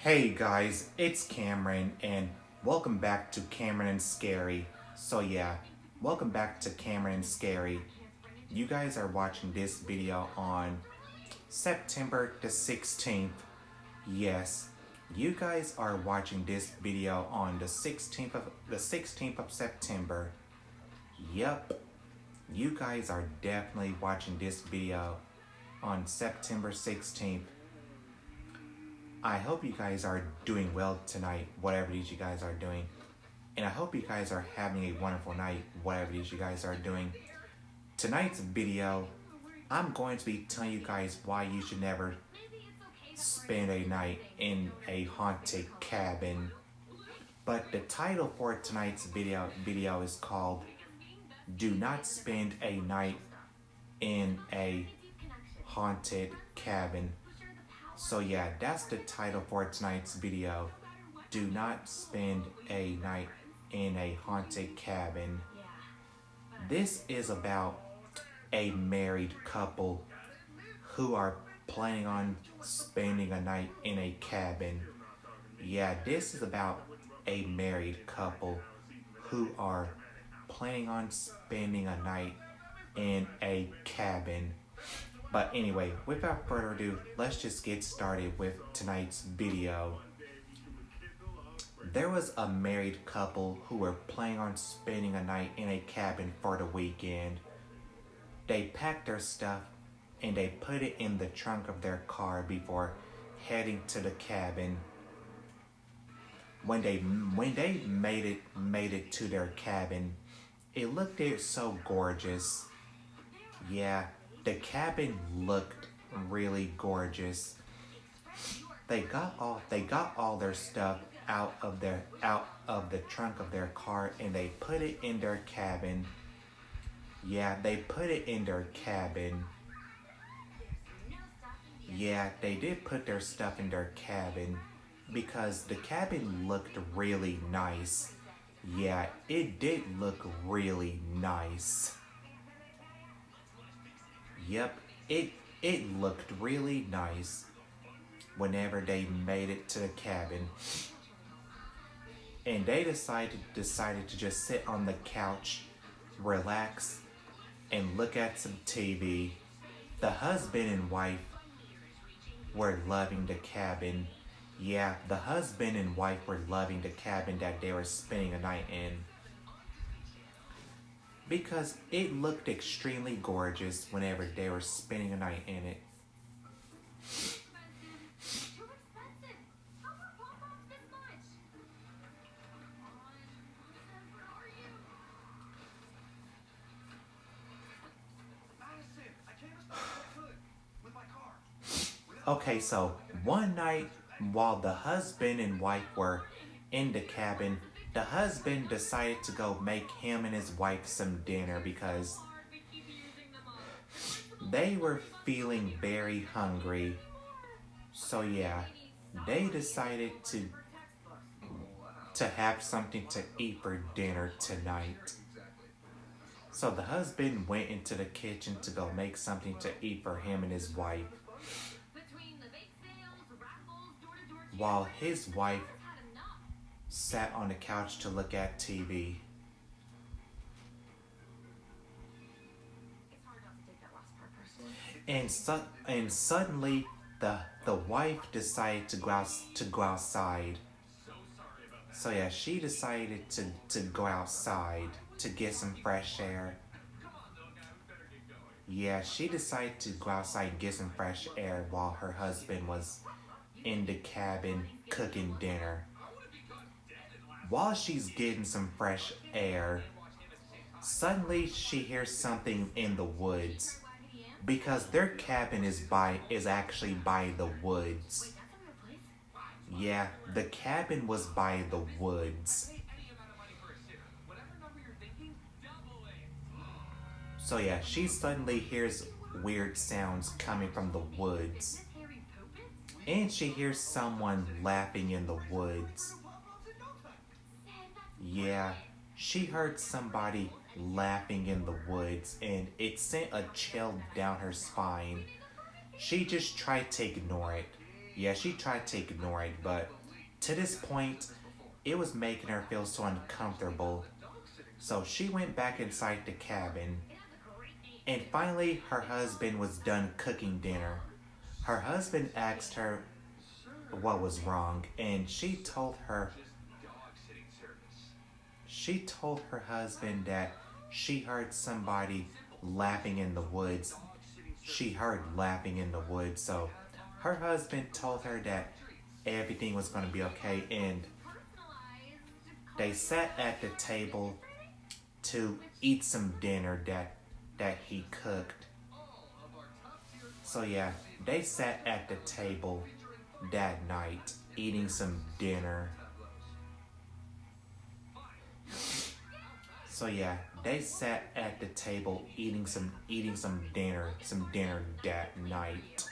Hey guys, it's Cameron and welcome back to Cameron and Scary. Welcome back to Cameron and Scary. You guys are watching this video on September the 16th. Yes, you guys are watching this video on the 16th of September. Yep. You guys are definitely watching this video on September 16th. I hope you guys are doing well tonight, whatever it is you guys are doing. And I hope you guys are having a wonderful night, whatever it is you guys are doing. Tonight's video, I'm going to be telling you guys why you should never spend a night in a haunted cabin. But the title for tonight's video is called Do Not Spend a Night in a Haunted Cabin. So yeah, that's the title for tonight's video. Do not spend a night in a haunted cabin. This is about a married couple who are planning on spending a night in a cabin. Yeah, this is about a married couple who are planning on spending a night in a cabin. But anyway, without further ado, let's just get started with tonight's video. There was a married couple who were planning on spending a night in a cabin for the weekend. They packed their stuff and they put it in the trunk of their car before heading to the cabin. When they made it to their cabin, it looked so gorgeous. Yeah. The cabin looked really gorgeous. They got all their stuff out of the trunk of their car and they put it in their cabin. Yeah, they put it in their cabin. Yeah, they did put their stuff in their cabin because the cabin looked really nice. Yeah, it did look really nice. Yep, it looked really nice whenever they made it to the cabin. And they decided to just sit on the couch, relax, and look at some TV. The husband and wife were loving the cabin. Yeah, the husband and wife were loving the cabin that they were spending a night in, because it looked extremely gorgeous whenever they were spending a night in it. Okay, so one night while the husband and wife were in the cabin, the husband decided to go make him and his wife some dinner because they were feeling very hungry. So yeah, they decided to have something to eat for dinner tonight. So the husband went into the kitchen to go make something to eat for him and his wife, while his wife sat on the couch to look at TV. And suddenly the wife decided to go outside. So yeah, she decided to go outside to get some fresh air. Yeah, she decided to go outside and get some fresh air while her husband was in the cabin cooking dinner. While she's getting some fresh air, suddenly she hears something in the woods, because their cabin is actually by the woods. Yeah, the cabin was by the woods. So yeah, she suddenly hears weird sounds coming from the woods. And she hears someone laughing in the woods. Yeah, she heard somebody laughing in the woods and it sent a chill down her spine. She just tried to ignore it. Yeah, she tried to ignore it, but To this point, it was making her feel so uncomfortable. So she went back inside the cabin. And finally, her husband was done cooking dinner. Her husband asked her what was wrong, and she told her husband that she heard somebody laughing in the woods. She heard laughing in the woods, so her husband told her that everything was going to be okay, and they sat at the table to eat some dinner that he cooked. So yeah, they sat at the table that night eating some dinner. So yeah, they sat at the table eating some dinner that night.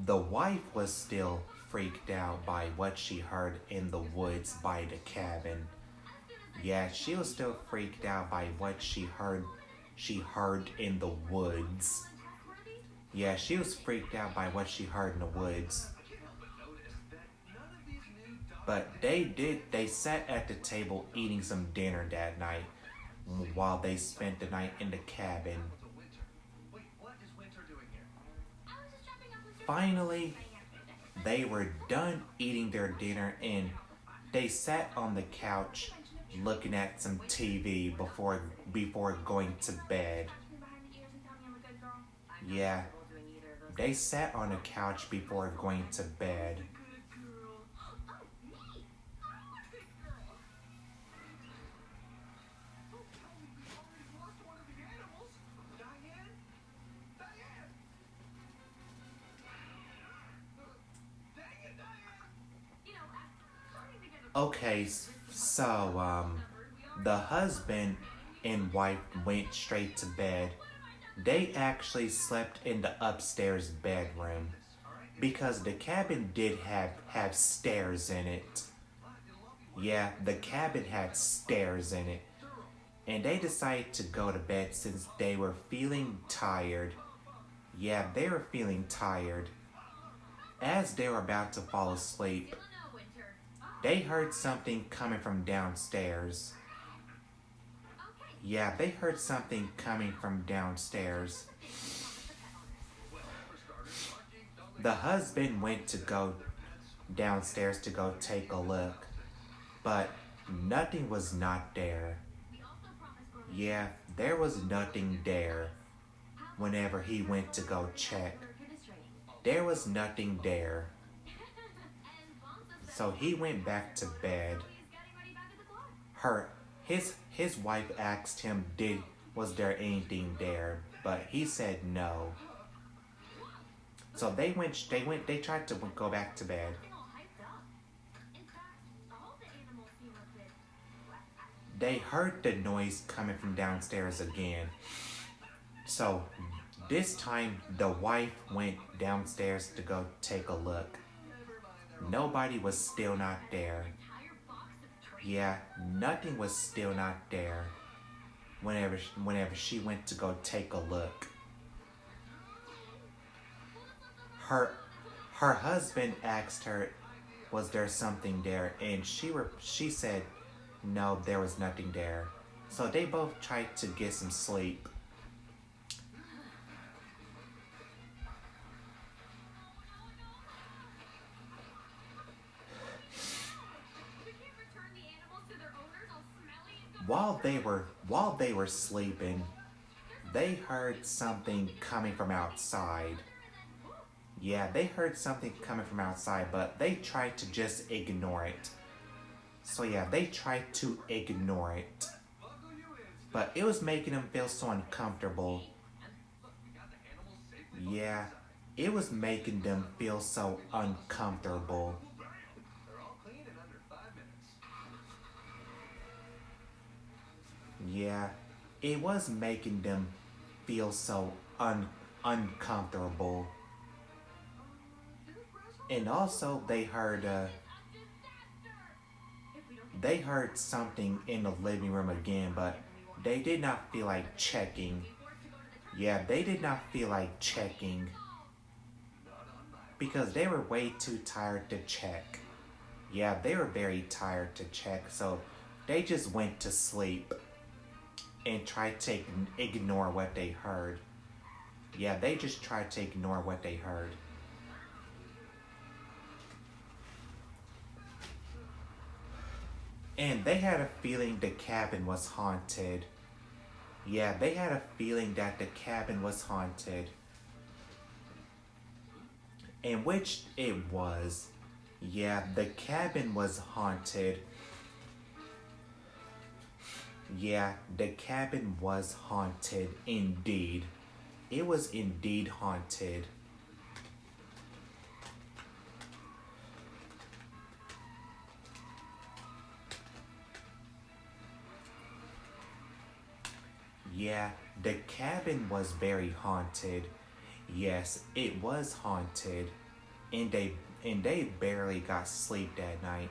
The wife was still freaked out by what she heard in the woods by the cabin. Yeah, she was still freaked out by what she heard in the woods. Yeah, she was freaked out by what she heard in the woods. But they sat at the table eating some dinner that night while they spent the night in the cabin. Finally, they were done eating their dinner and they sat on the couch looking at some TV before going to bed. Yeah, they sat on the couch before going to bed. Okay, so the husband and wife went straight to bed. They actually slept in the upstairs bedroom because the cabin did have stairs in it. Yeah, the cabin had stairs in it. And they decided to go to bed since they were feeling tired. Yeah, they were feeling tired. As they were about to fall asleep, they heard something coming from downstairs. Yeah, they heard something coming from downstairs. The husband went to go downstairs to go take a look, but nothing was not there. Yeah, there was nothing there whenever he went to go check. There was nothing there. So he went back to bed. His wife asked him, was there anything there? But he said no. So they tried to go back to bed. They heard the noise coming from downstairs again. So this time the wife went downstairs to go take a look. Nobody was still not there. Yeah, nothing was still not there whenever she went to go take a look. Her husband asked her, was there something there? And she said, no, there was nothing there. So they both tried to get some sleep. While they were sleeping, they heard something coming from outside. Yeah, they heard something coming from outside, but they tried to just ignore it. So yeah, they tried to ignore it. But it was making them feel so uncomfortable. Yeah, it was making them feel so uncomfortable. Yeah, it was making them feel so uncomfortable. And also they heard something in the living room again, but they did not feel like checking. Yeah, they did not feel like checking because they were way too tired to check. Yeah, they were very tired to check, so they just went to sleep and tried to ignore what they heard. Yeah, they just tried to ignore what they heard. And they had a feeling the cabin was haunted. Yeah, they had a feeling that the cabin was haunted. And which it was. Yeah, the cabin was haunted. Yeah, the cabin was haunted indeed. It was indeed haunted. Yeah, the cabin was very haunted. Yes, it was haunted. And they barely got sleep that night.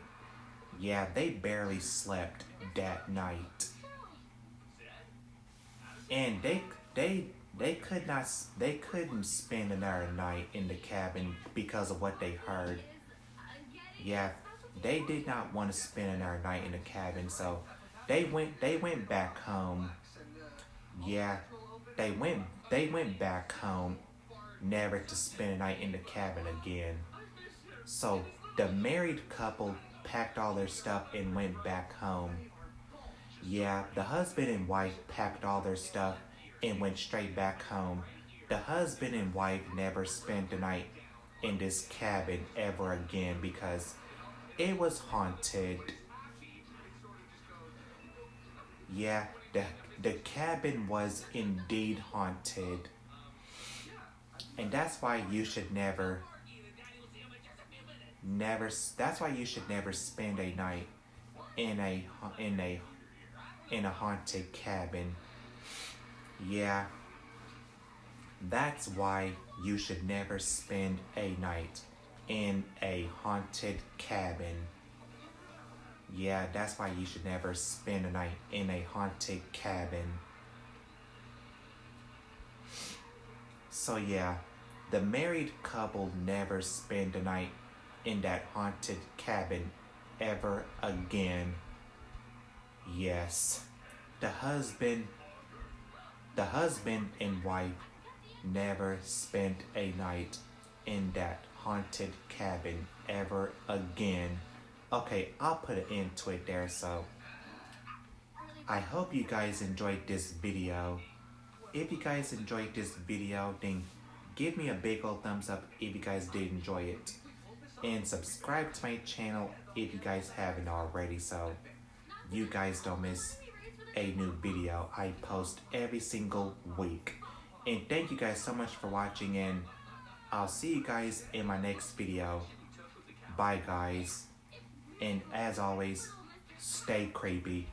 Yeah, they barely slept that night. And they couldn't spend another night in the cabin because of what they heard. Yeah, they did not want to spend another night in the cabin, so they went back home. Yeah, they went back home, never to spend a night in the cabin again. So the married couple packed all their stuff and went back home. Yeah, the husband and wife packed all their stuff and went straight back home. The husband and wife never spent the night in this cabin ever again because it was haunted. Yeah, the cabin was indeed haunted. And that's why you should never that's why you should never spend a night in a haunted cabin. Yeah, that's why you should never spend a night in a haunted cabin. Yeah, that's why you should never spend a night in a haunted cabin. So yeah, the married couple never spend a night in that haunted cabin ever again. Yes, the husband and wife never spent a night in that haunted cabin ever again. Okay, I'll put an end to it there, so I hope you guys enjoyed this video. If you guys enjoyed this video, then give me a big old thumbs up if you guys did enjoy it. And subscribe to my channel if you guys haven't already, so you guys don't miss a new video I post every single week. And thank you guys so much for watching, and I'll see you guys in my next video. Bye guys. And as always, stay creepy.